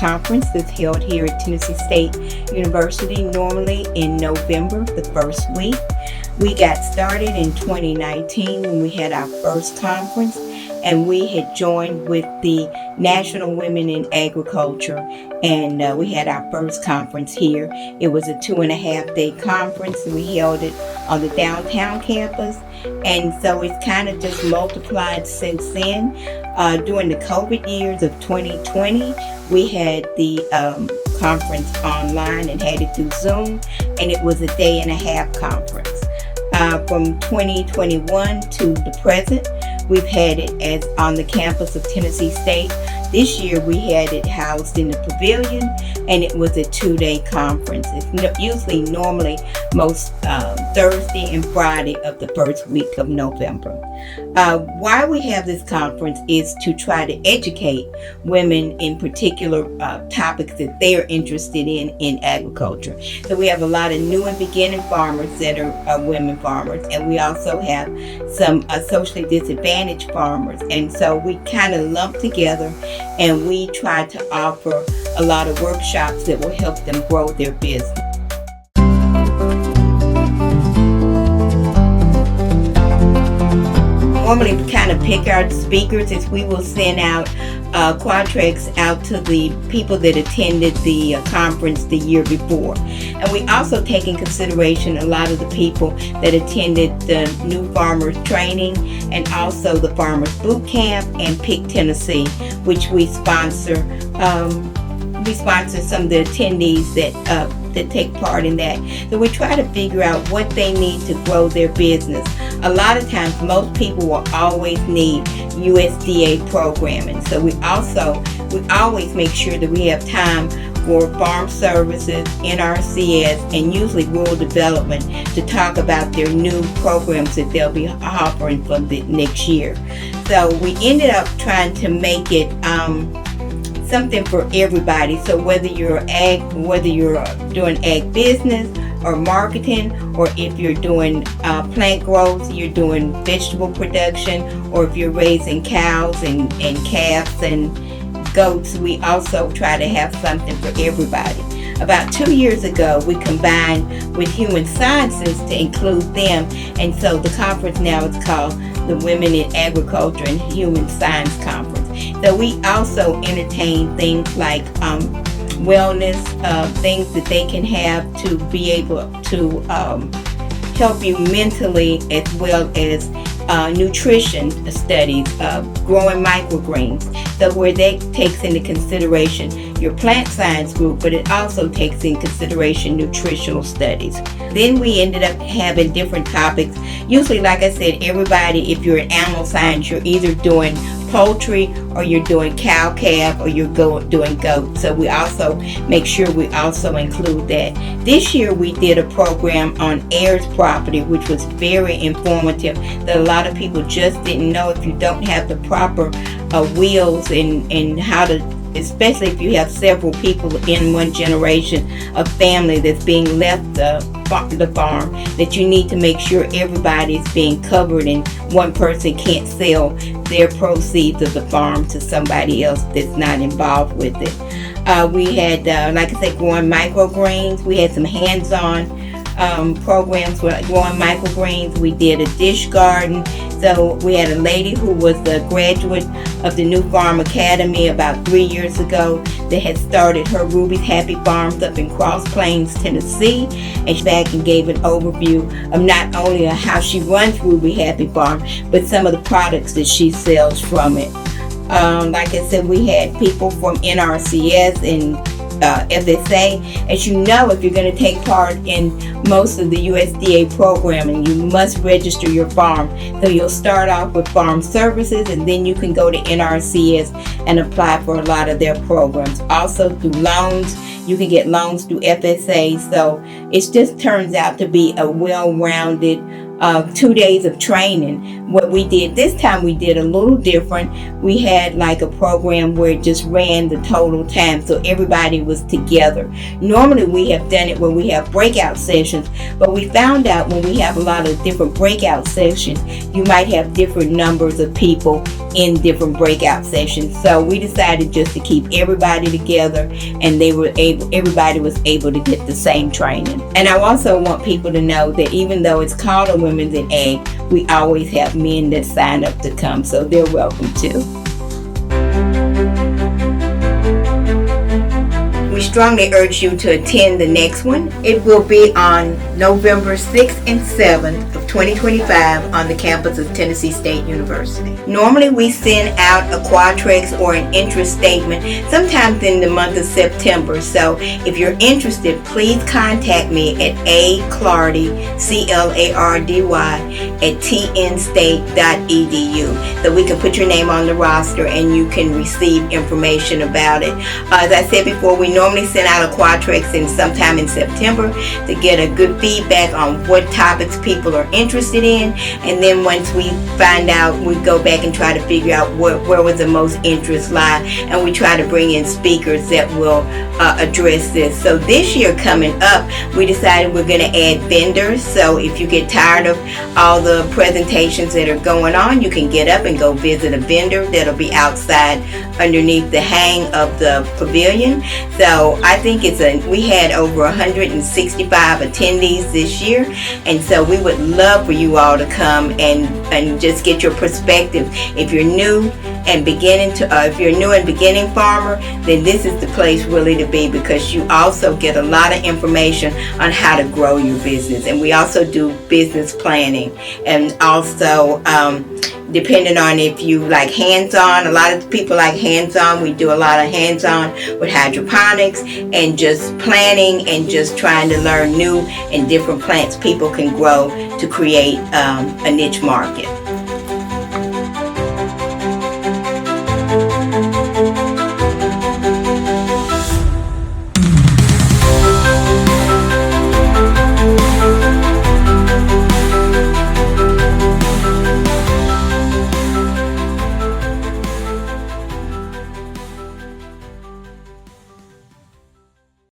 conference that's held here at Tennessee State University, normally in November, the first week. We got started in 2019 when we had our first conference, and we had joined with the National Women in Agriculture, and we had our first conference here. It was a 2.5-day conference, and we held it on the downtown campus, and so it's kind of just multiplied since then. During the COVID years of 2020, we had the conference online and had it through Zoom, and it was a 1.5-day conference. From 2021 to the present, we've had it as on the campus of Tennessee State. This year we had it housed in the pavilion, and it was a 2-day conference. It's usually normally most Thursday and Friday of the first week of November. Why we have this conference is to try to educate women in particular topics that they're interested in agriculture. So we have a lot of new and beginning farmers that are women farmers, and we also have some socially disadvantaged farmers. And so we kind of lump together, and we try to offer a lot of workshops that will help them grow their business. Normally we kind of pick our speakers as we will send out quadrecs out to the people that attended the conference the year before. And we also take in consideration a lot of the people that attended the new farmers training and also the farmers boot camp and Pick Tennessee, which we sponsor. We sponsor some of the attendees that take part in that. So we try to figure out what they need to grow their business. A lot of times, most people will always need USDA programming. So we always make sure that we have time for farm services, NRCS, and usually rural development to talk about their new programs that they'll be offering for the next year. So we ended up trying to make it something for everybody. So whether you're doing ag business or marketing, or if you're doing plant growth, you're doing vegetable production, or if you're raising cows and calves and goats, we also try to have something for everybody. About 2 years ago, we combined with human sciences to include them, and so the conference now is called the Women in Agriculture and Human Science Conference. So we also entertain things like wellness, things that they can have to be able to help you mentally, as well as nutrition studies, growing microgreens. So where that takes into consideration your plant science group, but it also takes in consideration nutritional studies. Then we ended up having different topics. Usually, like I said, everybody, if you're in animal science, you're either doing poultry or you're doing cow calf or you're doing goat. So we also make sure we also include that. This year we did a program on heirs property, which was very informative, that a lot of people just didn't know. If you don't have the proper wills and how to, especially if you have several people in one generation of family that's being left the farm, that you need to make sure everybody is being covered and one person can't sell their proceeds of the farm to somebody else that's not involved with it. We had, like I said, growing microgreens. We had some hands-on programs with growing microgreens. We did a dish garden. So we had a lady who was the graduate of the New Farm Academy about 3 years ago that had started her Ruby's Happy Farms up in Cross Plains, Tennessee, and she back and gave an overview of not only how she runs Ruby Happy Farm, but some of the products that she sells from it. Like I said, we had people from NRCS and FSA. As you know, if you're going to take part in most of the USDA programming, you must register your farm. So you'll start off with farm services, and then you can go to NRCS and apply for a lot of their programs. Also through loans, you can get loans through FSA. So it just turns out to be a well-rounded 2 days of training. What we did this time, we did a little different. We had like a program where it just ran the total time, so everybody was together. Normally we have done it where we have breakout sessions, but we found out when we have a lot of different breakout sessions, you might have different numbers of people in different breakout sessions. So we decided just to keep everybody together, and everybody was able to get the same training. And I also want people to know that even though it's called a Women's in Ag, we always have men that sign up to come, so they're welcome too. We strongly urge you to attend the next one. It will be on November 6th and 7th of 2025 on the campus of Tennessee State University. Normally we send out a Quadrex or an interest statement sometimes in the month of September. So if you're interested, please contact me at aclardy, C-L-A-R-D-Y, at tnstate.edu so we can put your name on the roster and you can receive information about it. As I said before, we normally send out a Quadrex sometime in September to get a good feedback on what topics people are interested in, and then once we find out, we go back and try to figure out where was the most interest lie, and we try to bring in speakers that will address this. So this year coming up, we decided we're going to add vendors. So if you get tired of all the presentations that are going on, you can get up and go visit a vendor that'll be outside underneath the hang of the pavilion. So I think we had over 165 attendees this year, and so we would love for you all to come and just get your perspective. If you're new and beginning farmer, then this is the place really to be, because you also get a lot of information on how to grow your business. And we also do business planning, and also depending on if you like hands-on. A lot of people like hands-on. We do a lot of hands-on with hydroponics and just planning and just trying to learn new and different plants people can grow to create a niche market.